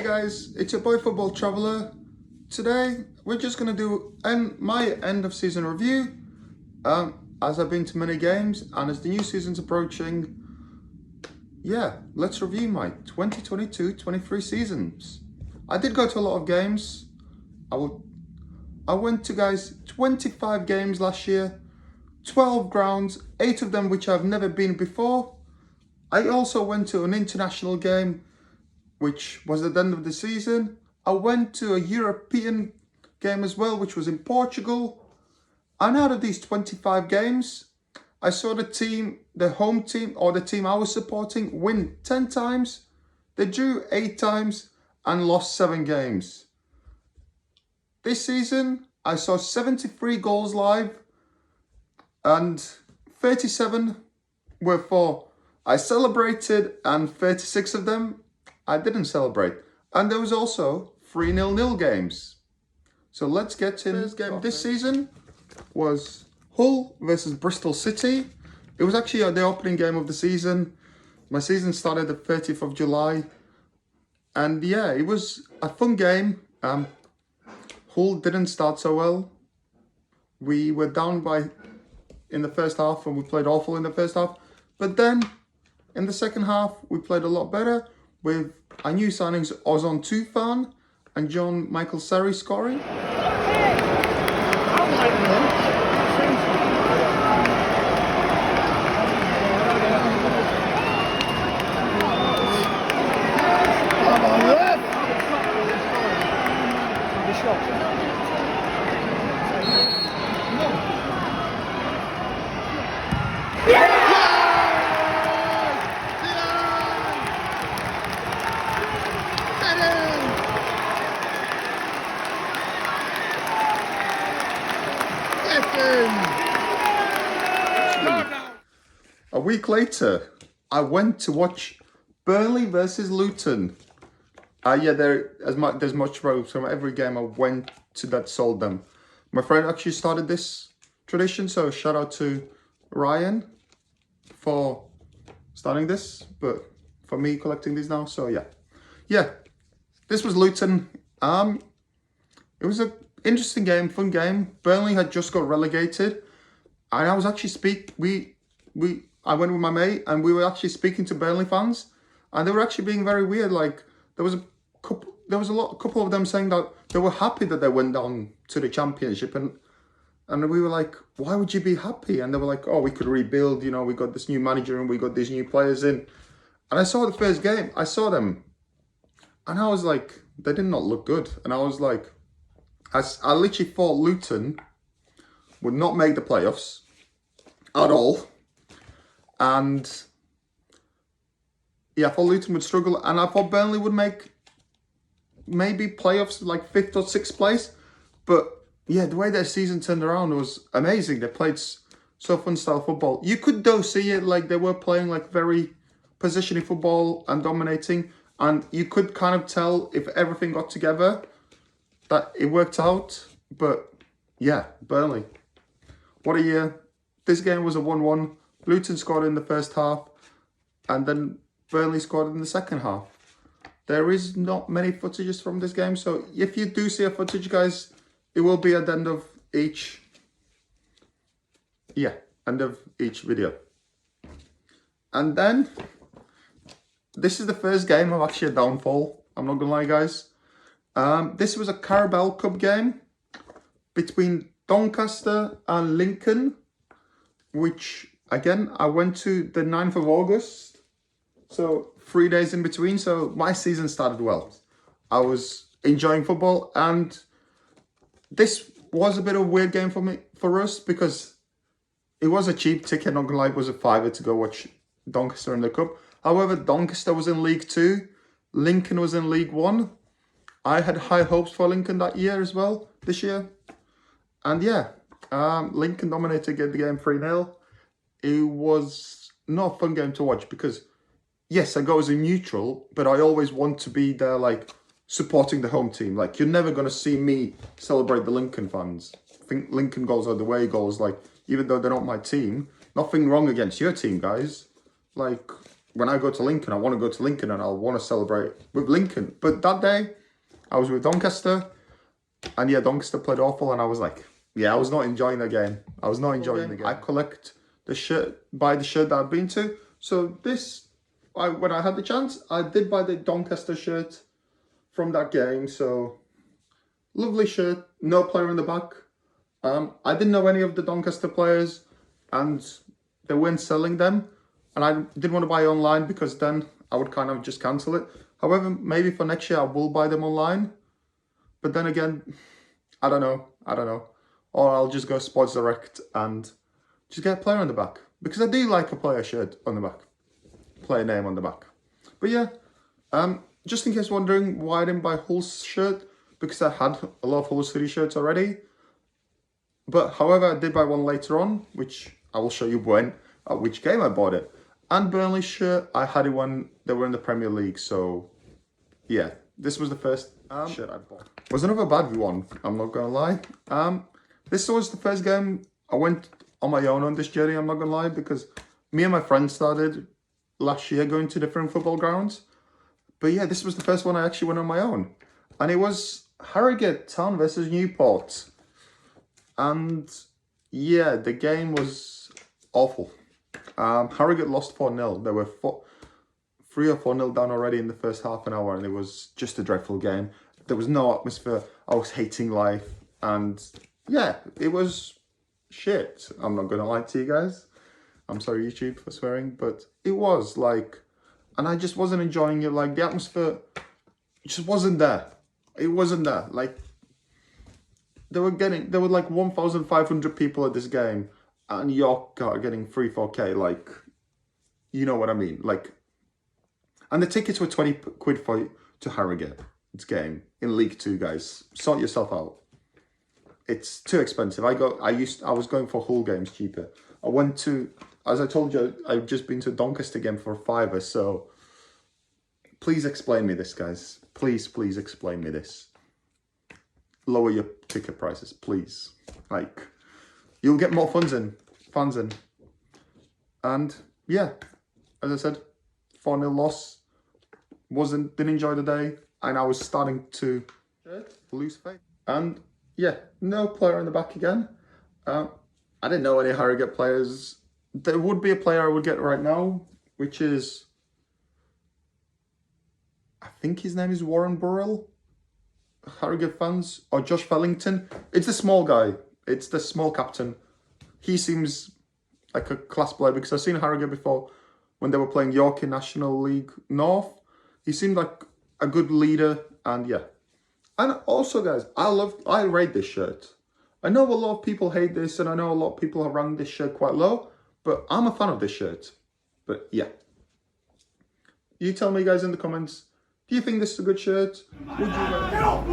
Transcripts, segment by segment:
Hey guys, it's your boy Football Traveller. Today we're just gonna do my end of season review. As I've been to many games and as the new season's approaching, yeah, let's review my 2022-23 seasons. I did go to a lot of games. I went to, guys, 25 games last year, 12 grounds, 8 of them which I've never been before. I also went to an international game, which was at the end of the season. I went to a European game as well, which was in Portugal. And out of these 25 games, I saw the home team, or the team I was supporting, win 10 times. They drew 8 times and lost 7 games. This season, I saw 73 goals live and 37 were for I celebrated, and 36 of them I didn't celebrate. And there was also 3 0-0 games. So let's get to this game. This season was Hull versus Bristol City. It was actually the opening game of the season. My season started the 30th of July. And yeah, it was a fun game. Hull didn't start so well. We were down in the first half, and we played awful in the first half. But then in the second half, we played a lot better with our new signings Ozon Tufan and John Michael Sarri scoring. A week later, I went to watch Burnley versus Luton. There's much road from every game I went to that sold them. My friend actually started this tradition, so shout out to Ryan for starting this, but for me collecting these now. So yeah, this was Luton. It was an interesting game, fun game. Burnley had just got relegated, and I was actually I went with my mate, and we were actually speaking to Burnley fans, and they were actually being very weird. Like there was a couple of them saying that they were happy that they went down to the Championship, and we were like, why would you be happy? And they were like, oh, we could rebuild. You know, we got this new manager and we got these new players in. And I saw the first game. I saw them, and I was like, they did not look good. And I was like, I literally thought Luton would not make the playoffs at all. And yeah, I thought Luton would struggle, and I thought Burnley would make maybe playoffs like 5th or 6th place. But yeah, the way their season turned around was amazing. They played so fun style football. You could though see it like they were playing like very positioning football and dominating, and you could kind of tell if everything got together that it worked out. But yeah, Burnley, what a year. This game was a 1-1. Luton scored in the first half, and then Burnley scored in the second half. There is not many footages from this game, so if you do see a footage, guys, it will be at the end of each video. And then, this is the first game of actually a downfall. I'm not gonna lie, guys. This was a Carabao Cup game between Doncaster and Lincoln, which again, I went to the 9th of August, so 3 days in between. So my season started well. I was enjoying football, and this was a bit of a weird game for us, because it was a cheap ticket, not gonna lie. It was a £5 to go watch Doncaster in the Cup. However, Doncaster was in League 2, Lincoln was in League 1. I had high hopes for Lincoln that year as well, this year. And yeah, Lincoln dominated the game 3-0. It was not a fun game to watch because, yes, I go as a neutral, but I always want to be there, like, supporting the home team. Like, you're never going to see me celebrate the Lincoln fans. I think Lincoln goals are the way goals. Like, even though they're not my team, nothing wrong against your team, guys. Like, when I go to Lincoln, I want to go to Lincoln and I'll want to celebrate with Lincoln. But that day, I was with Doncaster, and yeah, Doncaster played awful, and I was like, yeah, I was not enjoying the game. I was not enjoying the game. I collect the shirt, buy the shirt that I've been to. So this, when I had the chance, I did buy the Doncaster shirt from that game. So lovely shirt, no player in the back. I didn't know any of the Doncaster players, and they weren't selling them. And I didn't want to buy online because then I would kind of just cancel it. However, maybe for next year I will buy them online. But then again, I don't know. Or I'll just go Sports Direct and just get a player on the back. Because I do like a player shirt on the back. Player name on the back. But yeah, just in case wondering why I didn't buy Hull's shirt, because I had a lot of Hull City shirts already. But however, I did buy one later on, which I will show you at which game I bought it. And Burnley's shirt, I had it when they were in the Premier League. So yeah, this was the first shirt I bought. It was another bad one, I'm not gonna lie. This was the first game I went on my own on this journey, I'm not gonna lie, because me and my friends started last year going to different football grounds. But yeah, this was the first one I actually went on my own. And it was Harrogate Town versus Newport. And yeah, the game was awful. Harrogate lost 4-0. They were 3 or 4-0 down already in the first half an hour, and it was just a dreadful game. There was no atmosphere. I was hating life, and yeah, it was shit. I'm not gonna lie to you guys. I'm sorry, YouTube, for swearing, but it was like, and I just wasn't enjoying it. Like, the atmosphere just wasn't there. It wasn't there. Like, there were like 1,500 people at this game, and York are getting 3-4K. Like, you know what I mean? Like, and the tickets were 20 quid to Harrogate's game in League Two, guys. Sort yourself out. It's too expensive. I was going for Hull games cheaper. I went to, as I told you, I've just been to Doncaster game for £5. So please explain me this, guys. Please explain me this. Lower your ticket prices, please. Like, you'll get more fans in. And yeah, as I said, 4-0 loss. Didn't enjoy the day, and I was starting to lose faith. And yeah, no player in the back again. I didn't know any Harrogate players. There would be a player I would get right now, which is, I think his name is Warren Burrell. Harrogate fans, or Josh Fellington. It's the small guy. It's the small captain. He seems like a class player, because I've seen Harrogate before when they were playing York in National League North. He seemed like a good leader, and yeah. And also, guys, I rate this shirt. I know a lot of people hate this, and I know a lot of people have ranked this shirt quite low, but I'm a fan of this shirt. But yeah. You tell me, guys, in the comments, do you think this is a good shirt? Would you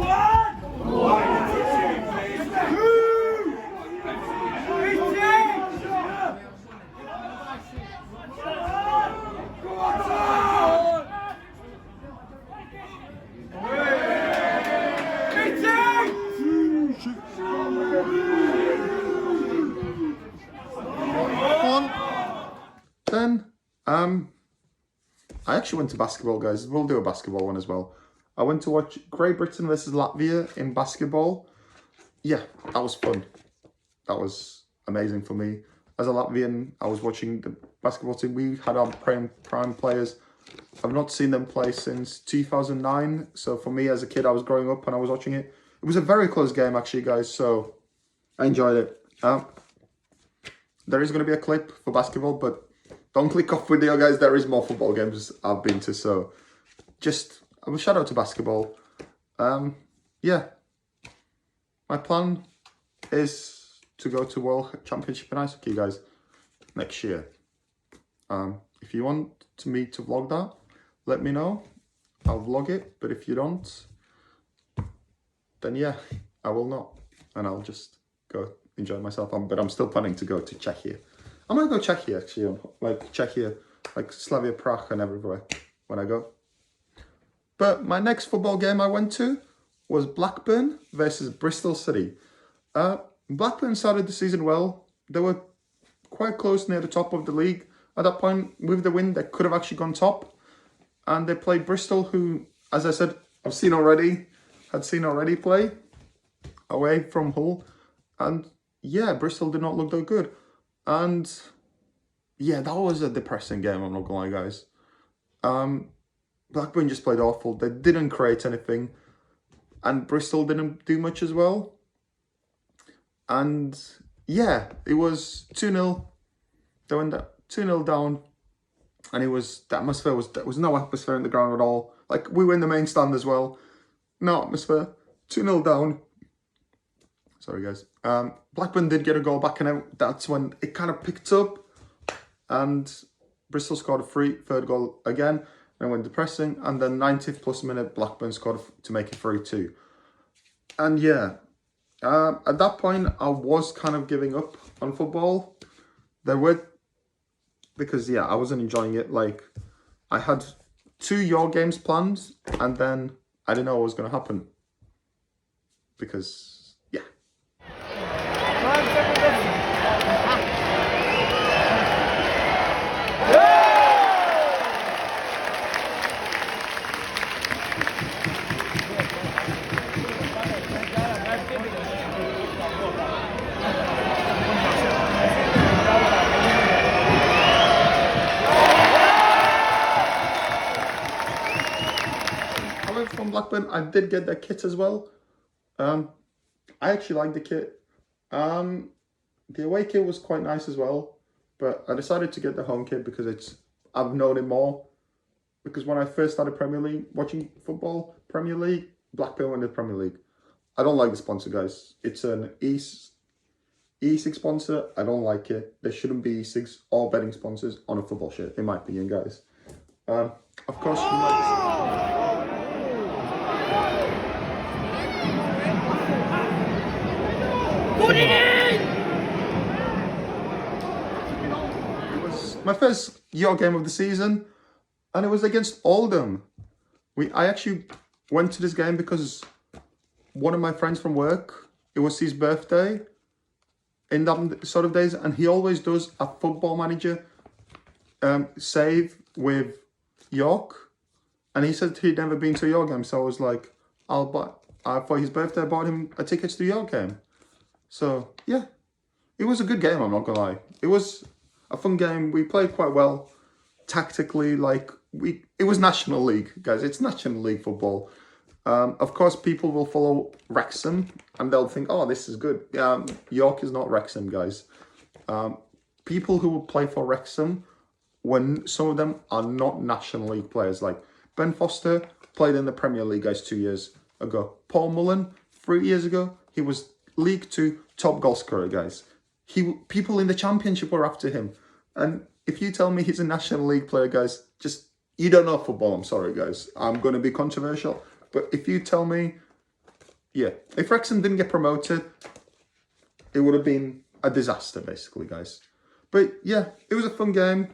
Then, I actually went to basketball, guys. We'll do a basketball one as well. I went to watch Great Britain versus Latvia in basketball. Yeah, that was fun. That was amazing for me. As a Latvian, I was watching the basketball team. We had our prime players. I've not seen them play since 2009. So for me, as a kid, I was growing up and I was watching it. It was a very close game, actually, guys. So I enjoyed it. There is going to be a clip for basketball, but don't click off video, guys. There is more football games I've been to. So just a shout out to basketball. Yeah. My plan is to go to World Championship in Ice Hockey, guys, next year. If you want me to vlog that, let me know. I'll vlog it. But if you don't, then yeah, I will not. And I'll just go enjoy myself. But I'm still planning to go to Czechia. I might go Czechia, actually. Like Czechia, like Slavia Prague and everywhere when I go. But my next football game I went to was Blackburn versus Bristol City. Blackburn started the season well. They were quite close near the top of the league. at that point, with the win, they could have actually gone top. And they played Bristol, who, as I said, had seen already play away from Hull. And yeah, Bristol did not look that good. And yeah, that was a depressing game, I'm not gonna lie, guys. Blackburn just played awful. They didn't create anything. And Bristol didn't do much as well. And yeah, it was 2-0. They went 2-0 down. And there was no atmosphere in the ground at all. Like, we were in the main stand as well. No atmosphere. 2-0 down. Sorry, guys. Blackburn did get a goal back, and that's when it kind of picked up. And Bristol scored a third goal again. And it went depressing. And then 90th plus minute, Blackburn scored to make it 3-2. And yeah, at that point, I was kind of giving up on football. Because yeah, I wasn't enjoying it. Like, I had 2 York games planned, and then I didn't know what was going to happen. Because, yeah. From Blackburn, I did get their kit as well. I actually like the kit. The away kit was quite nice as well, but I decided to get the home kit because I've known it more. Because when I first started watching football, Premier League, Blackburn won the Premier League. I don't like the sponsor, guys. It's an e-cig sponsor. I don't like it. There shouldn't be e-cigs or betting sponsors on a football shirt, in my opinion, guys. Of course, you might. It was my first York game of the season, and it was against Oldham. I actually went to this game because one of my friends from work, it was his birthday in that sort of days, and he always does a Football Manager save with York, and he said he'd never been to a York game, so I was like, for his birthday, I bought him a ticket to the York game. So yeah, it was a good game, I'm not gonna lie. It was a fun game. We played quite well tactically. It was National League, guys. It's National League football. Of course, people will follow Wrexham and they'll think, oh, this is good. York is not Wrexham, guys. People who will play for Wrexham, when some of them are not National League players, like Ben Foster played in the Premier League, guys, 2 years ago. Paul Mullen, 3 years ago, he was League 2 top goal scorer, guys. People in the Championship were after him. And if you tell me he's a National League player, guys, you don't know football. I'm sorry, guys. I'm going to be controversial. But if you tell me, yeah, if Wrexham didn't get promoted, it would have been a disaster, basically, guys. But yeah, it was a fun game.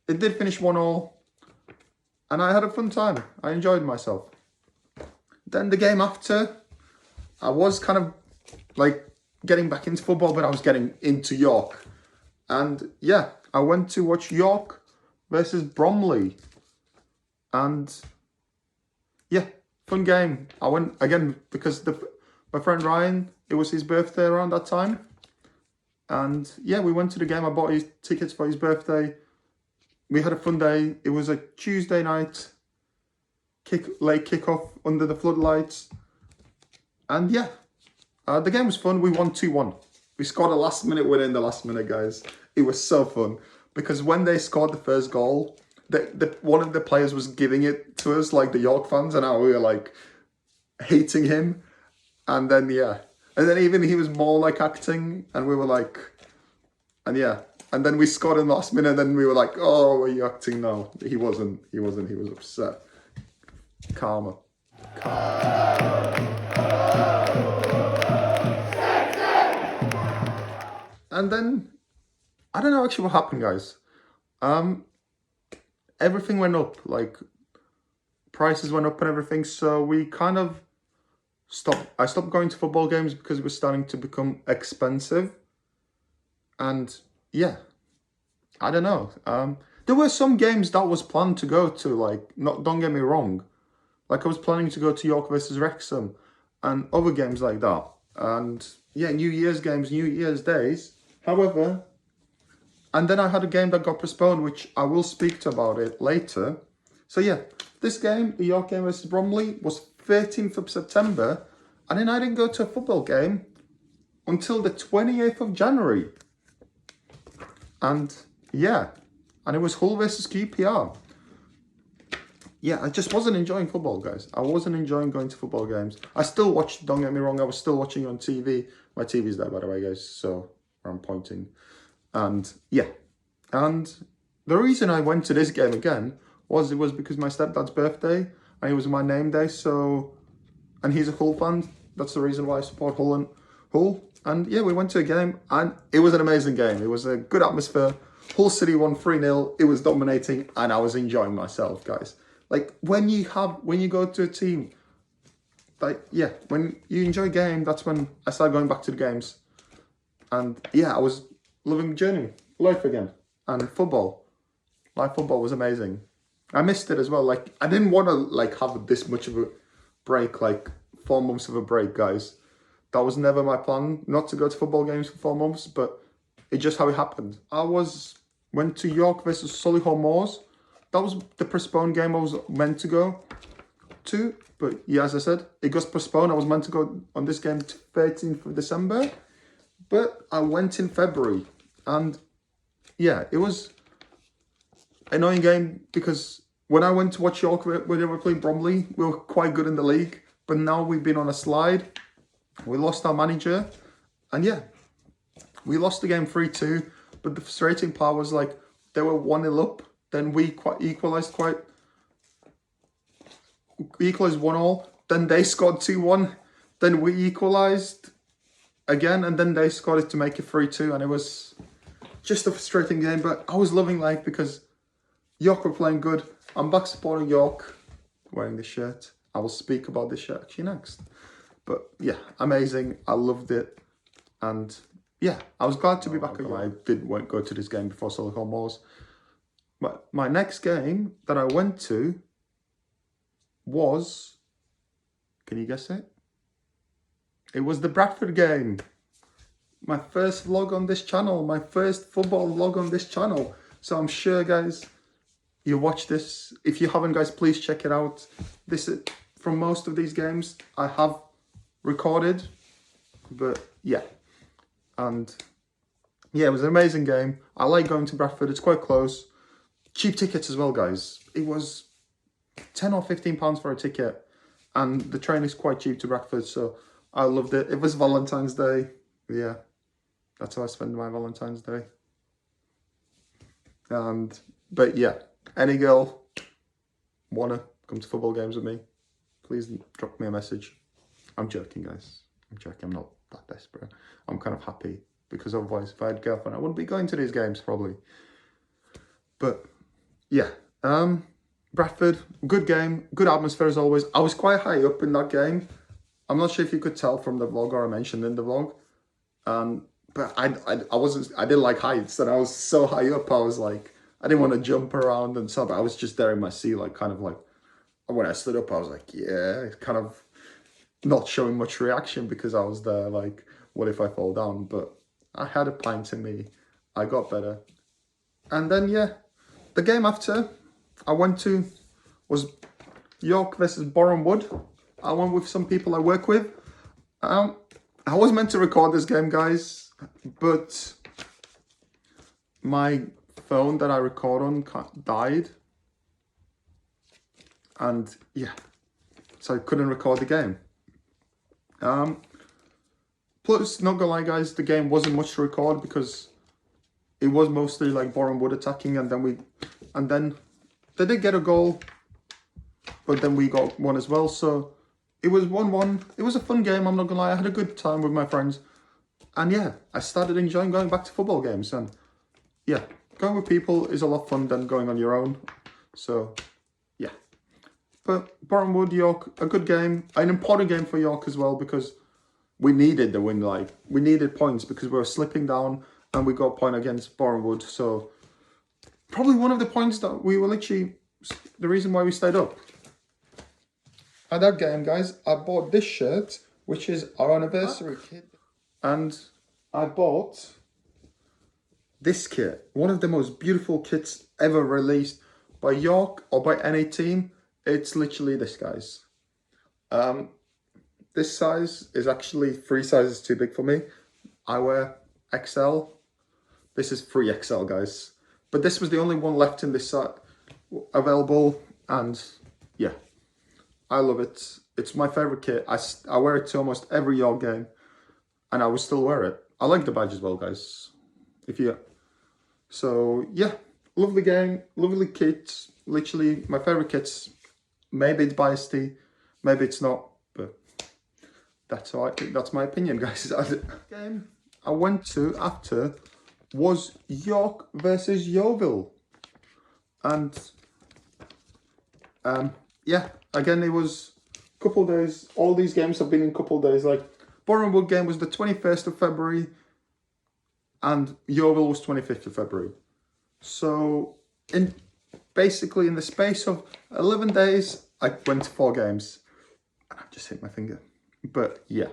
It did finish 1-1. And I had a fun time. I enjoyed myself. Then the game after, I was kind of like getting back into football, but I was getting into York. And yeah, I went to watch York versus Bromley. And yeah, fun game. I went again because my friend Ryan, it was his birthday around that time. And yeah, we went to the game. I bought his tickets for his birthday. We had a fun day. It was a Tuesday night, late kickoff under the floodlights. And yeah, the game was fun. We won 2-1. We scored a last minute winner in the last minute, guys. It was so fun because when they scored the first goal, one of the players was giving it to us, like the York fans, and we were like hating him. And then yeah, and then even he was more like acting, and we were like, and yeah, and then we scored in the last minute, and then we were like, oh, are you acting now? He wasn't. He was upset. Karma. And then, I don't know actually what happened, guys. Everything went up, like, prices went up and everything, so we kind of I stopped going to football games because it was starting to become expensive. And, yeah, I don't know. There were some games that was planned to go to, like, not, don't get me wrong. Like, I was planning to go to York versus Wrexham and other games like that. And yeah, New Year's games, New Year's days. However, and then I had a game that got postponed, which I will speak to about it later. So yeah, this game, the York game versus Bromley, was 13th of September. And then I didn't go to a football game until the 28th of January. And yeah, and it was Hull versus QPR. Yeah, I just wasn't enjoying football, guys. I wasn't enjoying going to football games. I still watched, don't get me wrong, I was still watching on TV. My TV's there, by the way, guys, so I'm pointing. And yeah, and the reason I went to this game again was because my stepdad's birthday, and it was my name day, so, and he's a Hull fan. That's the reason why I support Hull. And yeah, we went to a game, and it was an amazing game. It was a good atmosphere. Hull City won 3-0. It was dominating, and I was enjoying myself, guys. Like, when you go to a team, like, yeah, when you enjoy a game, that's when I started going back to the games. And yeah, I was loving the journey, life again. And football, live football was amazing. I missed it as well. Like, I didn't want to, like, have this much of a break, like 4 months of a break, guys. That was never my plan, not to go to football games for 4 months, but it just how it happened. Went to York versus Solihull Moors. That was the postponed game I was meant to go to. But yeah, as I said, it got postponed. I was meant to go on this game to 13th of December. But I went in February. And yeah, it was an annoying game because when I went to watch York when they were playing Bromley, we were quite good in the league. But now we've been on a slide. We lost our manager. And yeah, we lost the game 3-2. But the frustrating part was, like, they were 1-0 up. Then we equalised 1-1. Then they scored 2-1. Then we equalised again, and then they scored it to make it 3-2. And it was just a frustrating game. But I was loving life because York were playing good. I'm back supporting York, wearing this shirt. I will speak about this shirt actually next. But yeah, amazing. I loved it. And yeah, I was glad to be back again. I didn't go to this game before Solihull Moors. But my next game that I went to was, can you guess it? It was the Bradford game. My first vlog on this channel, my first football vlog on this channel. So I'm sure, guys, you watch this. If you haven't, guys, please check it out. This is from most of these games I have recorded, but yeah. And yeah, it was an amazing game. I like going to Bradford. It's quite close. Cheap tickets as well, guys. It was £10 or £15 for a ticket, and the train is quite cheap to Bradford, so I loved it. It was Valentine's Day. Yeah, that's how I spend my Valentine's Day. But yeah, any girl wanna come to football games with me, please drop me a message. I'm joking, guys. I'm joking. I'm not that desperate. I'm kind of happy because otherwise, if I had a girlfriend, I wouldn't be going to these games probably. But yeah, Bradford, good game, good atmosphere as always. I was quite high up in that game. I'm not sure if you could tell from the vlog or I mentioned in the vlog. But I didn't like heights, and I was so high up. I was like, I didn't want to jump around and stuff. I was just there in my seat, like kind of like, when I stood up, I was like, yeah, kind of not showing much reaction because I was there like, what if I fall down? But I had a pint in me. I got better. And then, yeah, the game after I went to was York versus Boreham Wood. I went with some people I work with. I was meant to record this game, guys, but my phone that I record on died. And yeah, so I couldn't record the game. Plus, not gonna lie, guys, the game wasn't much to record because it was mostly like Boreham Wood attacking, and then they did get a goal, but then we got one as well. So it was 1-1. It was a fun game, I'm not gonna lie. I had a good time with my friends. And yeah, I started enjoying going back to football games. And yeah, going with people is a lot fun than going on your own. So yeah. But Boreham Wood, York, a good game. An important game for York as well because we needed the win. Like, we needed points because we were slipping down and we got a point against Boreham Wood. So probably one of the points that we were literally the reason why we stayed up. At that game, guys, I bought this shirt, which is our anniversary kit, and I bought this kit, one of the most beautiful kits ever released by York or by any team. It's literally this, guys. This size is actually 3 sizes too big for me. I wear XL. This is 3XL, guys. But this was the only one left in this set available, and yeah, I love it. It's my favorite kit. I wear it to almost every York game, and I will still wear it. I like the badge as well, guys. So yeah, lovely game, lovely kit. Literally my favorite kits. Maybe it's biased, maybe it's not, but that's all right. That's my opinion, guys. The game I went to after was York versus Yeovil, and yeah, again, it was a couple of days. All these games have been in a couple of days. Like Boreham Wood game was the 21st of February, and Yeovil was 25th of February. So basically in the space of 11 days, I went to 4 games, and I just hit my finger. But yeah,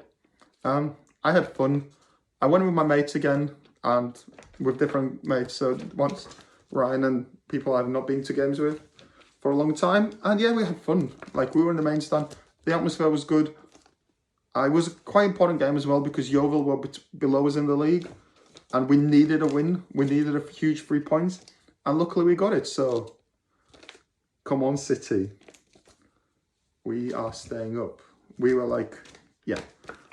I had fun. I went with my mates again, and with different mates. So once Ryan and people I've not been to games with for a long time, and yeah, we had fun. Like we were in the main stand. The atmosphere was good. It was a quite important game as well because Yeovil were below us in the league, and we needed a win. We needed a huge 3 points, and luckily we got it. So come on, City. We are staying up. We were like, yeah.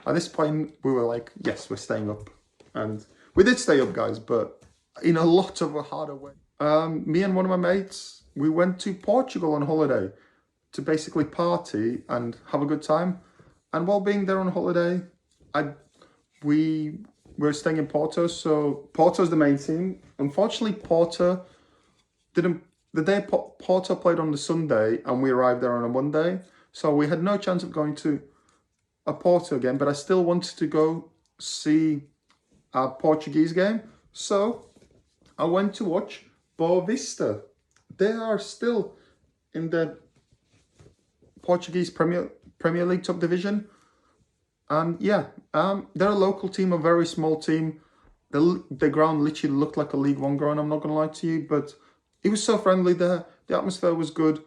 At this point, we were like, yes, we're staying up. And we did stay up, guys, but in a lot of a harder way. Me and one of my mates, we went to Portugal on holiday to basically party and have a good time. And while being there on holiday, we were staying in Porto. So Porto's the main team. Unfortunately, Porto didn't. The day Porto played on the Sunday, and we arrived there on a Monday, so we had no chance of going to a Porto game. But I still wanted to go see a Portuguese game, so I went to watch Boa Vista. They are still in the Portuguese Premier League top division, and yeah, they're a local team, a very small team. The ground literally looked like a League One ground. I'm not gonna lie to you, but it was so friendly there. The atmosphere was good,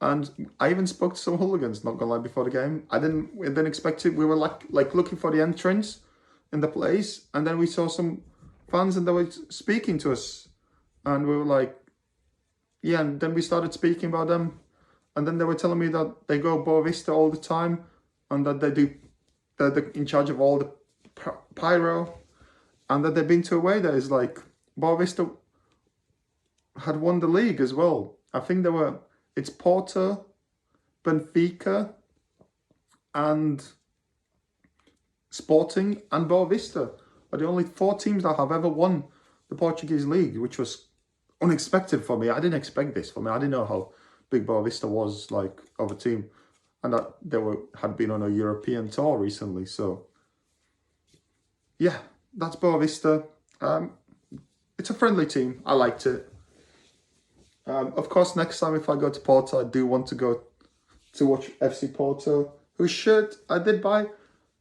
and I even spoke to some hooligans. Not gonna lie, before the game, I didn't expect it. We were like looking for the entrance in the place, and then we saw some fans, and they were speaking to us, and we were like, yeah. And then we started speaking about them, and then they were telling me that they go Boa Vista all the time, and that they're in charge of all the pyro, and that they've been to away days. Like Boa Vista had won the league as well. I think it's Porto, Benfica, and Sporting and Boa Vista are the only 4 teams that have ever won the Portuguese league, which was unexpected for me. I didn't expect this for me. I didn't know how big Boa Vista was like of a team, and that they had been on a European tour recently. So yeah, that's Boa Vista. It's a friendly team. I liked it. Of course, next time if I go to Porto, I do want to go to watch FC Porto, whose shirt I did buy,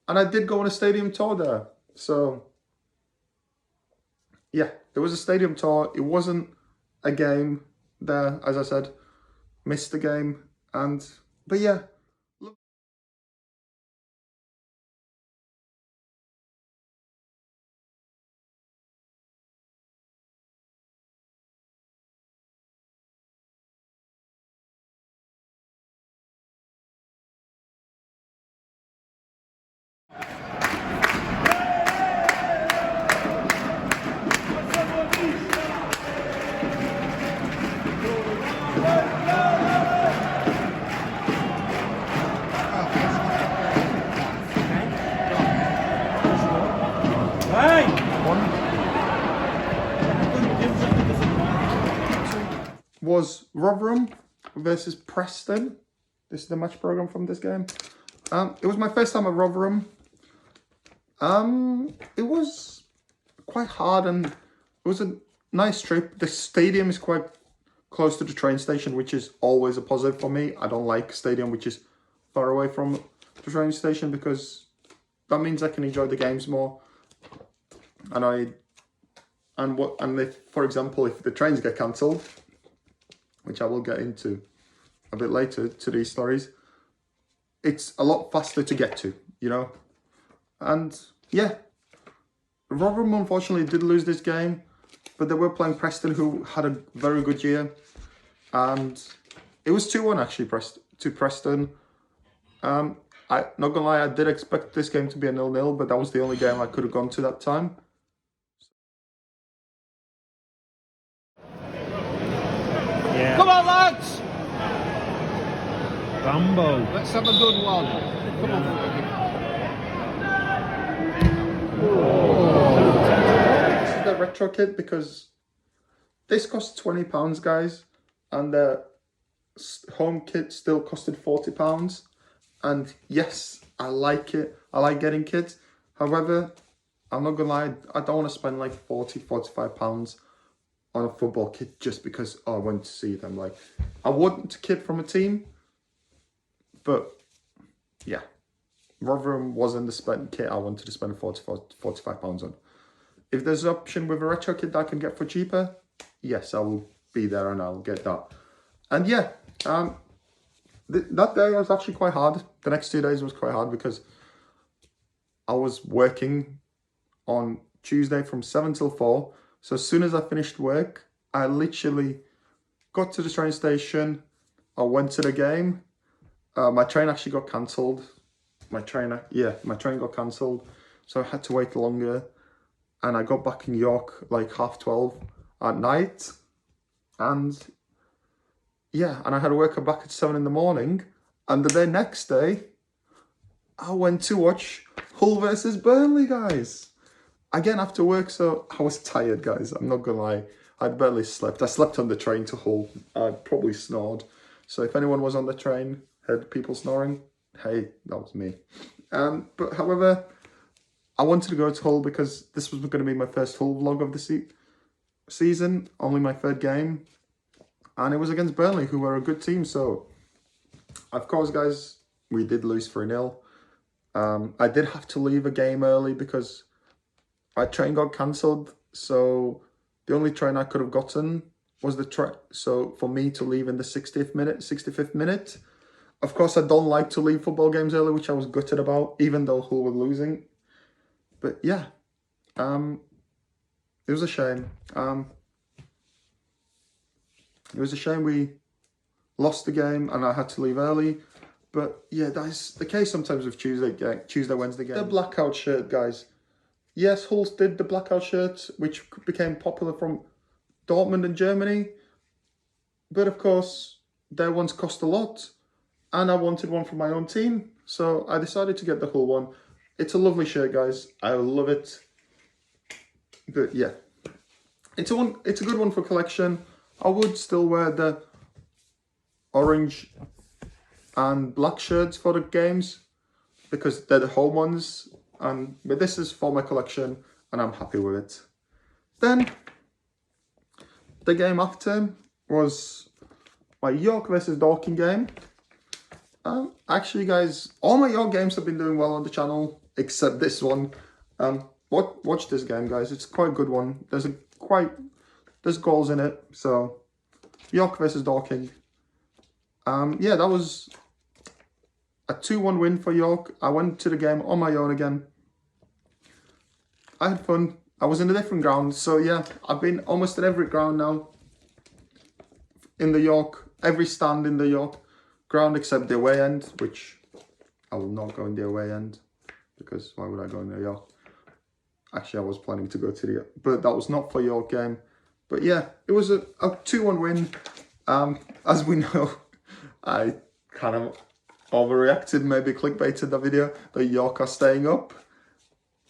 and I did go on a stadium tour there. So yeah, there was a stadium tour. It wasn't a game there, as I said. Missed the game, but yeah. Was Rotherham versus Preston. This is the match program from this game. It was my first time at Rotherham. It was quite hard, and it was nice trip. The stadium is quite close to the train station, which is always a positive for me. I don't like stadium which is far away from the train station because that means I can enjoy the games more. And if, for example, if the trains get cancelled, which I will get into a bit later to these stories, it's a lot faster to get to, you know. And yeah, Rotherham unfortunately did lose this game, but they were playing Preston, who had a very good year, and it was 2-1 actually to Preston. I not gonna lie, I did expect this game to be a 0-0, but that was the only game I could have gone to that time. Yeah. Come on, lads! Rambo. Let's have a good one. Come on. This is the retro kit because this cost £20, guys, and the home kit still costed £40. And yes, I like it. I like getting kits. However, I'm not gonna lie, I don't want to spend like £40–45 on a football kit just because I went to see them. Like, I want a kit from a team, but yeah, Rotherham wasn't the kit I wanted to spend £45 on. If there's an option with a retro kit that I can get for cheaper, yes, I will be there and I'll get that. And yeah, that day was actually quite hard. The next 2 days was quite hard because I was working on Tuesday from 7 till 4. So as soon as I finished work, I literally got to the train station. I went to the game. My train actually got cancelled. My train got cancelled. So I had to wait longer. And I got back in York like 12:30 at night. And yeah, and I had to work back at 7 in the morning. And the next day, I went to watch Hull versus Burnley, guys. Again, after work, so I was tired, guys. I'm not gonna lie. I barely slept. I slept on the train to Hull. I probably snored. So if anyone was on the train, heard people snoring, hey, that was me. But however, I wanted to go to Hull because this was going to be my first Hull vlog of the season, only my third game. And it was against Burnley, who were a good team. So, of course, guys, we did lose 3-0. I did have to leave a game early because my train got cancelled. So the only train I could have gotten was the train. So for me to leave in the 65th minute. Of course, I don't like to leave football games early, which I was gutted about, even though Hull were losing. But yeah, it was a shame. It was a shame we lost the game and I had to leave early. But yeah, that's the case sometimes with Wednesday game. The blackout shirt, guys. Yes, Hull did the blackout shirt, which became popular from Dortmund in Germany. But of course, their ones cost a lot. And I wanted one for my own team. So I decided to get the Hull one. It's a lovely shirt, guys. I love it. But yeah, it's a good one for collection. I would still wear the orange and black shirts for the games because they're the home ones. But this is for my collection and I'm happy with it. Then the game after was my York versus Dorking game. Actually, guys, all my York games have been doing well on the channel except this one. Watch this game, guys. It's quite a good one. There's goals in it. So York versus Dorking. Yeah, that was a 2-1 win for York. I went to the game on my own again. I had fun. I was in a different ground. So yeah, I've been almost at every ground now in the York. Every stand in the York ground except the away end, which I will not go in the away end because why would I go in the York? Actually, I was planning to go to the, but that was not for York game. But yeah, it was a 2-1 win. As we know, I kind of overreacted, maybe clickbaited the video that York are staying up.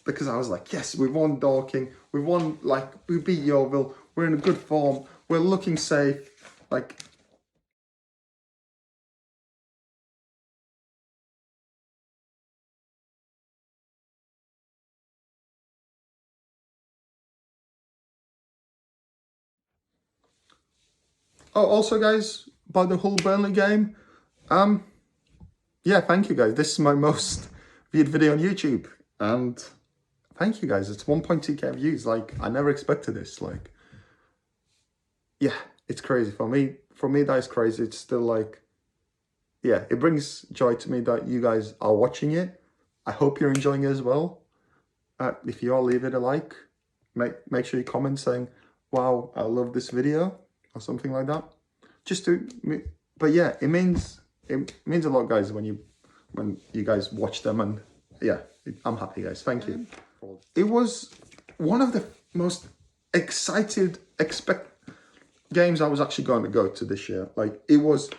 Because I was like, yes, we won Dorking. We won, like, we beat Yeovil. We're in a good form. We're looking safe. Like, Oh, also, guys, about the Hull Burnley game. Yeah, thank you, guys. This is my most viewed video on YouTube, and thank you, guys. It's 1.2k views. Like, I never expected this. Like, yeah, it's crazy for me. For me, that is crazy. It's still like, yeah, it brings joy to me that you guys are watching it. I hope you're enjoying it as well. If you are, leave it a like. Make sure you comment saying, "Wow, I love this video," or something like that. Just to, but yeah, it means a lot, guys, when you guys watch them, and yeah, I'm happy, guys. Thank you. It was one of the most excited games I was actually going to go to this year. Like, it was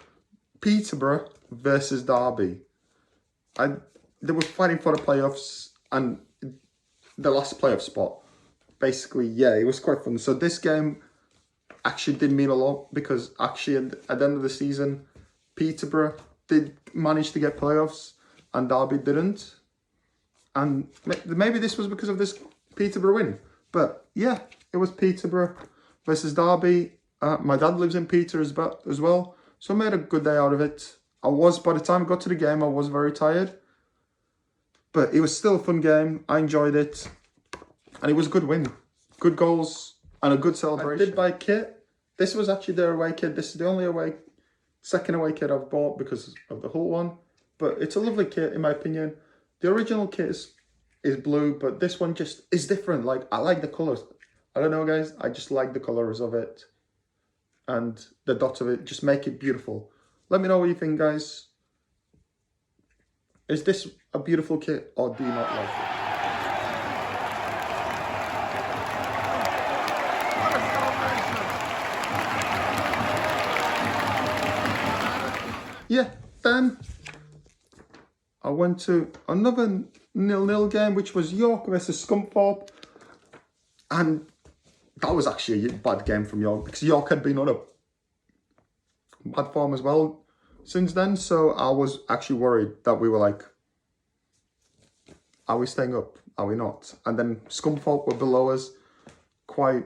Peterborough versus Derby. They were fighting for the playoffs and the last playoff spot. Basically, yeah, it was quite fun. So this game actually did mean a lot, because actually at the end of the season, Peterborough did manage to get playoffs and Derby didn't. And maybe this was because of this Peterborough win. But yeah, it was Peterborough versus Derby. My dad lives in Peter as well, so I made a good day out of it. By the time I got to the game, I was very tired. But it was still a fun game. I enjoyed it. And it was a good win. Good goals and a good celebration. I did buy kit. This was actually their away kit. This is the only second away kit I've bought because of the Hull one. But it's a lovely kit, in my opinion. The original kit is blue, but this one just is different. Like, I like the colours. I don't know, guys. I just like the colours of it. And the dots of it just make it beautiful. Let me know what you think, guys. Is this a beautiful kit, or do you not like it? Yeah, then I went to another 0-0 game, which was York versus Scunthorpe. And that was actually a bad game from York, because York had been on a bad form as well since then. So I was actually worried that we were like, are we staying up? Are we not? And then Scunthorpe were below us, quite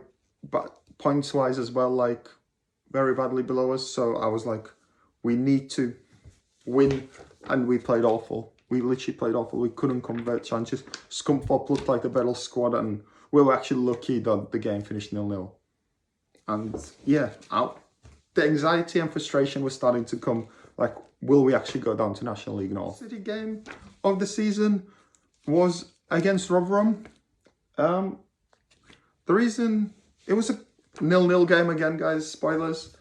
points-wise as well, like very badly below us. So I was like, we need to win, and we played awful. We literally played awful. We couldn't convert chances. Scunthorpe looked like the better squad, and we were actually lucky that the game finished 0-0. And yeah, the anxiety and frustration was starting to come. Like, will we actually go down to National League North? City game of the season was against Rotherham. The reason it was a 0-0 game again, guys, spoilers.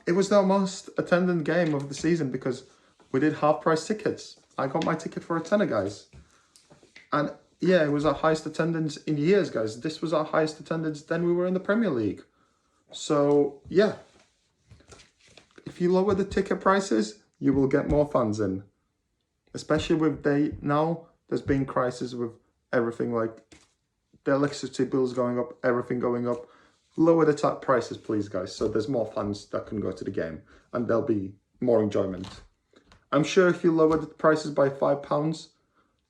It was the most attended game of the season because we did half-price tickets. I got my ticket for a tenner, guys. And yeah, it was our highest attendance in years, guys. This was our highest attendance then we were in the Premier League. So yeah, if you lower the ticket prices, you will get more fans in. Especially with now there's been crisis with everything, like the electricity bills going up, everything going up. Lower the prices, please, guys, so there's more fans that can go to the game and there'll be more enjoyment. I'm sure if you lower the prices by £5,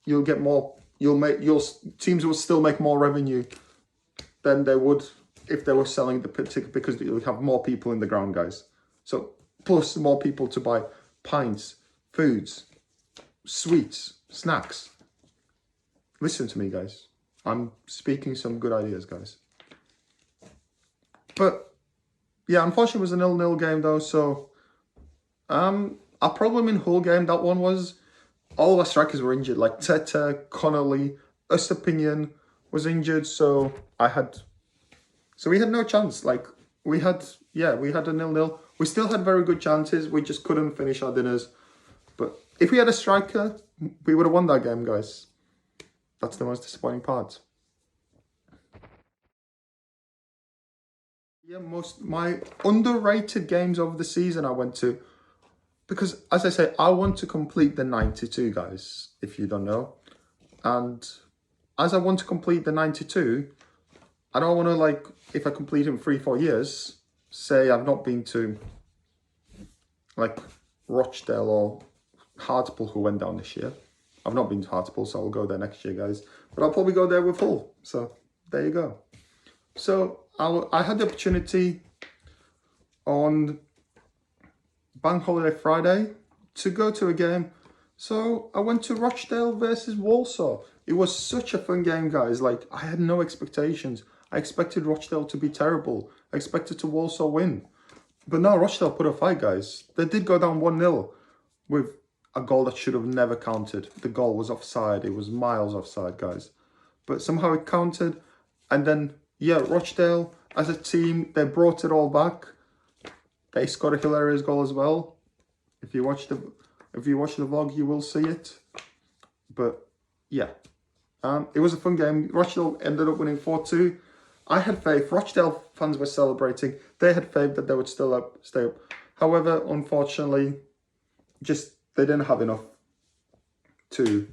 you'll get more. Your teams will still make more revenue than they would if they were selling the ticket, because you'll have more people in the ground, guys. So plus more people to buy pints, foods, sweets, snacks. Listen to me, guys. I'm speaking some good ideas, guys. But yeah, unfortunately, it was a 0-0 game though. So our problem in Hull game, that one was all of our strikers were injured. Like Tete, Connolly, Estepinian was injured. So we had no chance. Like we had a 0-0. We still had very good chances. We just couldn't finish our dinners. But if we had a striker, we would have won that game, guys. That's the most disappointing part. Yeah, my underrated games of the season I went to, because as I say, I want to complete the 92, guys, if you don't know. And as I want to complete the 92, I don't want to, like, if I complete in 3-4 years, say I've not been to like Rochdale or Hartlepool, who went down this year. I've not been to Hartlepool, so I'll go there next year, guys. But I'll probably go there with Hull. So there you go. So I had the opportunity on Bank Holiday Friday to go to a game. So I went to Rochdale versus Walsall. It was such a fun game, guys. Like, I had no expectations. I expected Rochdale to be terrible. I expected to Walsall win. But no, Rochdale put a fight, guys. They did go down 1-0 with a goal that should have never counted. The goal was offside. It was miles offside, guys. But somehow it counted. And then, yeah, Rochdale, as a team, they brought it all back. They scored a hilarious goal as well. If you watch the vlog, you will see it. But yeah, it was a fun game. Rochdale ended up winning 4-2. I had faith. Rochdale fans were celebrating. They had faith that they would stay up. However, unfortunately, they didn't have enough to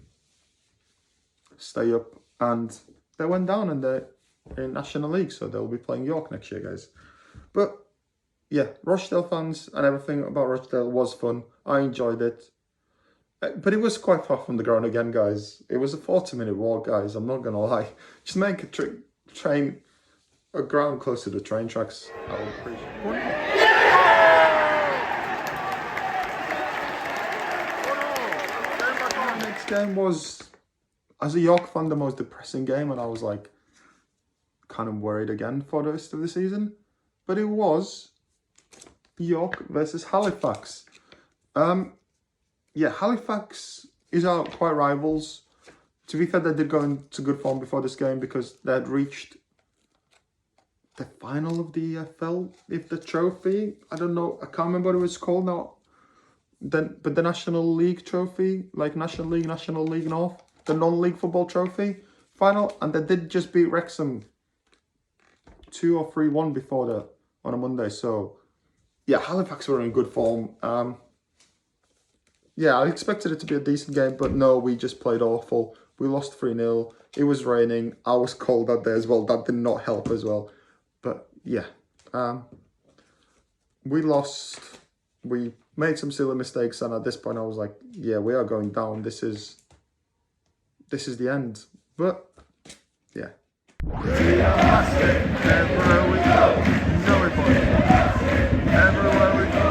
stay up, and they went down in National League. So they'll be playing York next year, guys. But yeah, Rochdale fans and everything about Rochdale was fun. I enjoyed it. But it was quite far from the ground again, guys. It was a 40-minute walk, guys. I'm not going to lie. Just make a ground close to the train tracks. I would appreciate it. The next game was, as a York fan, the most depressing game. And I was like, kind of worried again for the rest of the season. But it was York versus Halifax. Yeah, Halifax is our quite rivals. To be fair, they did go into good form before this game because they had reached the final of the EFL, if the trophy. I don't know. I can't remember what it was called now. But the National League trophy, like National League North, the non-league football trophy final, and they did just beat Wrexham 2 or 3-1 before that on a Monday. So yeah, Halifax were in good form. Yeah, I expected it to be a decent game, but no, we just played awful. We lost 3-0. It was raining. I was cold that day as well. That did not help as well. But yeah, we lost. We made some silly mistakes, and at this point I was like, yeah, we are going down. This is the end. But yeah. Everywhere we go, no report. Everywhere we go.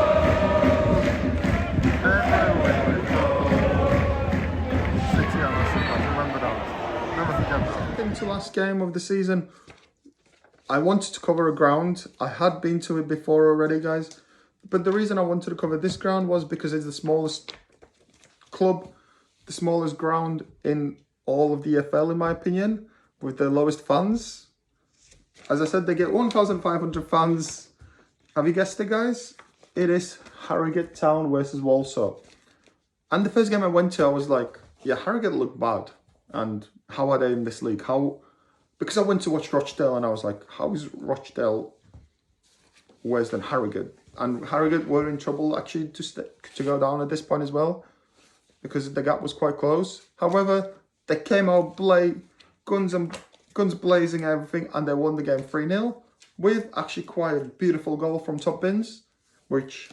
Into last game of the season, I wanted to cover a ground. I had been to it before already, guys, but the reason I wanted to cover this ground was because it's the smallest club, the smallest ground in all of the EFL, in my opinion, with the lowest fans. As I said, they get 1,500 fans. Have you guessed it, guys? It is Harrogate Town versus Walsall. And the first game I went to, I was like, yeah, Harrogate looked bad. And how are they in this league? Because I went to watch Rochdale and I was like, how is Rochdale worse than Harrogate? And Harrogate were in trouble actually to go down at this point as well, because the gap was quite close. However, they came out guns blazing, everything, and they won the game 3-0 with actually quite a beautiful goal from Top Bins, which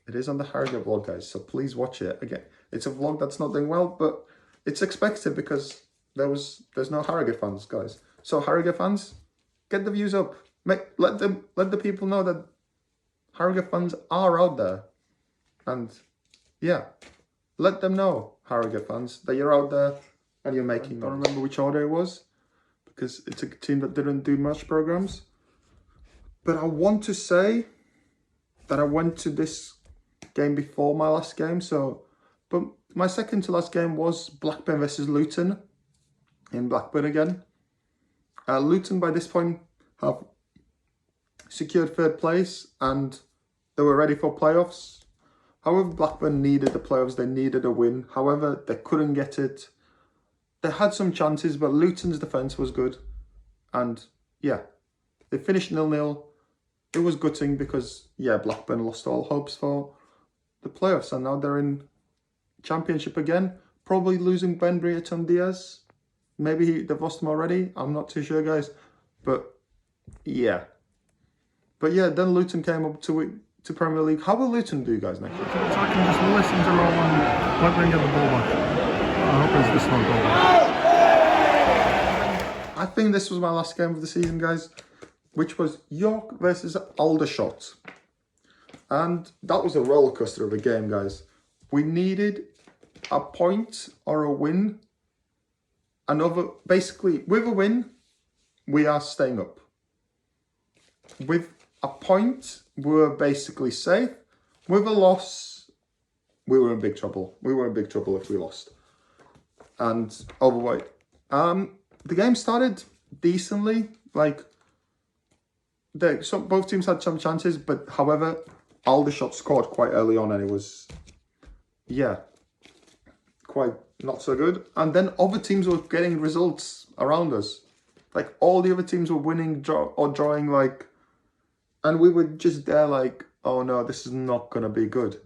it is on the Harrogate vlog, guys. So please watch it. Again, it's a vlog that's not doing well, but it's expected because there's no Harrogate fans, guys. So Harrogate fans, get the views up. Let the people know that Harrogate fans are out there. And yeah, let them know, Harrogate fans, that you're out there and you're making. I don't remember which order it was because it's a team that didn't do much programs. But I want to say that I went to this game before my last game. But my second to last game was Blackburn versus Luton in Blackburn again. Luton by this point have secured third place and they were ready for playoffs. However, Blackburn needed the playoffs. They needed a win. However, they couldn't get it. They had some chances, but Luton's defence was good. And yeah, they finished 0-0. It was gutting because, yeah, Blackburn lost all hopes for the playoffs. And now they're in Championship again. Probably losing Ben Brereton Diaz. Maybe they've lost him already. I'm not too sure, guys. But yeah. Then Luton came up to Premier League. How will Luton do, guys, next year? So I can just listen to Rowan, let me get the ball back. I hope it's this one goal back. I think this was my last game of the season, guys, which was York versus Aldershot. And that was a roller coaster of a game, guys. We needed a point or a win. Basically, with a win, we are staying up. With a point, we're basically safe. With a loss, we were in big trouble. We were in big trouble if we lost. And overweight. The game started decently. Like, both teams had some chances, but however, Aldershot scored quite early on, and it was, yeah, quite not so good. And then other teams were getting results around us. Like, all the other teams were winning or drawing, like, and we were just there like, oh no, this is not going to be good.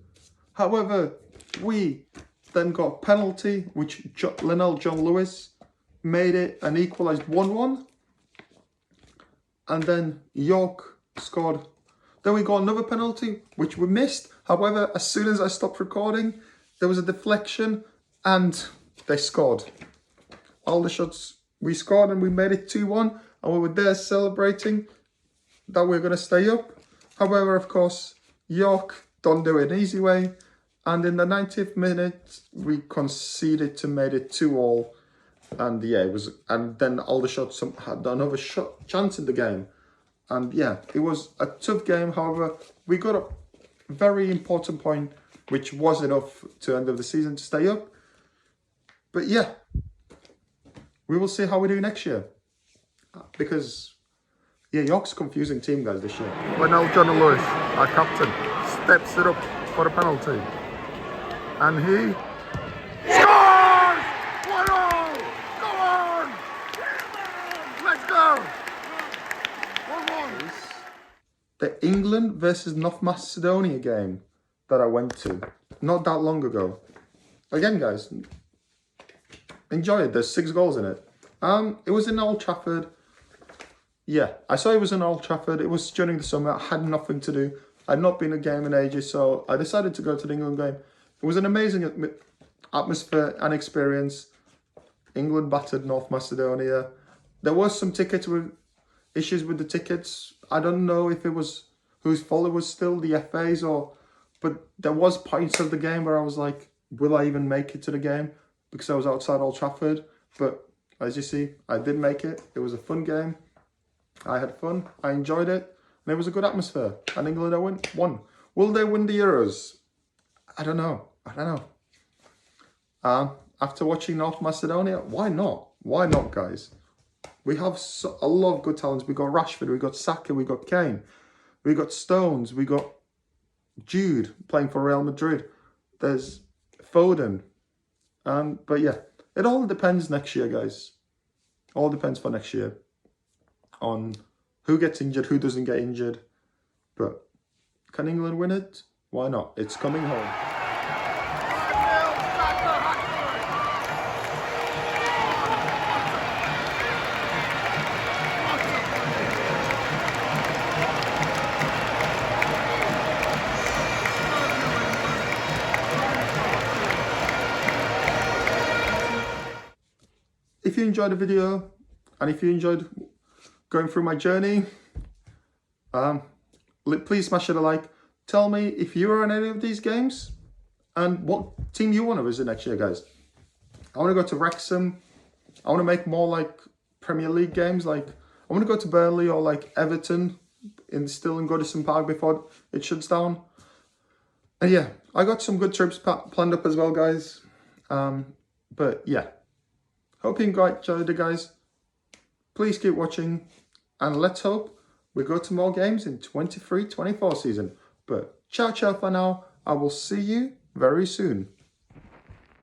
However, we then got a penalty, which Linnell John Lewis made it and equalised 1-1. And then York scored. Then we got another penalty, which we missed. However, as soon as I stopped recording, there was a deflection and they scored. Aldershot, we scored and we made it 2-1. And we were there celebrating that we're going to stay up. However, of course, York don't do it an easy way. And in the 90th minute, we conceded to made it 2-2. And yeah, it was. And then Aldershot had another chance in the game. And yeah, it was a tough game. However, we got a very important point, which was enough to end of the season to stay up. But yeah, we will see how we do next year. Because, yeah, York's a confusing team, guys, this year. Linnell John Lewis, our captain, steps it up for a penalty. And he scores! 1-0! Go on! Let's go! 1-1. The England versus North Macedonia game that I went to not that long ago. Again, guys, enjoy it. There's 6 goals in it. It was in Old Trafford. Yeah, I saw it was in Old Trafford. It was during the summer. I had nothing to do. I'd not been a game in ages, so I decided to go to the England game. It was an amazing atmosphere and experience. England battered North Macedonia. There was some issues with the tickets. I don't know if it was whose fault it was still, the FA's but there was points of the game where I was like, will I even make it to the game? Because I was outside Old Trafford. But as you see, I did make it. It was a fun game. I had fun. I enjoyed it. And it was a good atmosphere. And England won. Will they win the Euros? I don't know. After watching North Macedonia, why not? Why not, guys? We have a lot of good talents. We got Rashford, we got Saka, we got Kane, we got Stones, we got Jude playing for Real Madrid. There's Foden. But yeah, it all depends next year, guys. All depends for next year on who gets injured, who doesn't get injured. But can England win it? Why not? It's coming home. If you enjoyed the video and if you enjoyed going through my journey, please smash it a like. Tell me if you are in any of these games and what team you want to visit next year, guys. I want to go to Wrexham. I want to make more like Premier League games. Like I want to go to Burnley or like Everton still in Goodison Park before it shuts down. And yeah, I got some good trips planned up as well, guys. But yeah, hope you enjoyed it, guys. Please keep watching and let's hope we go to more games in 23-24 season. But ciao for now. I will see you very soon.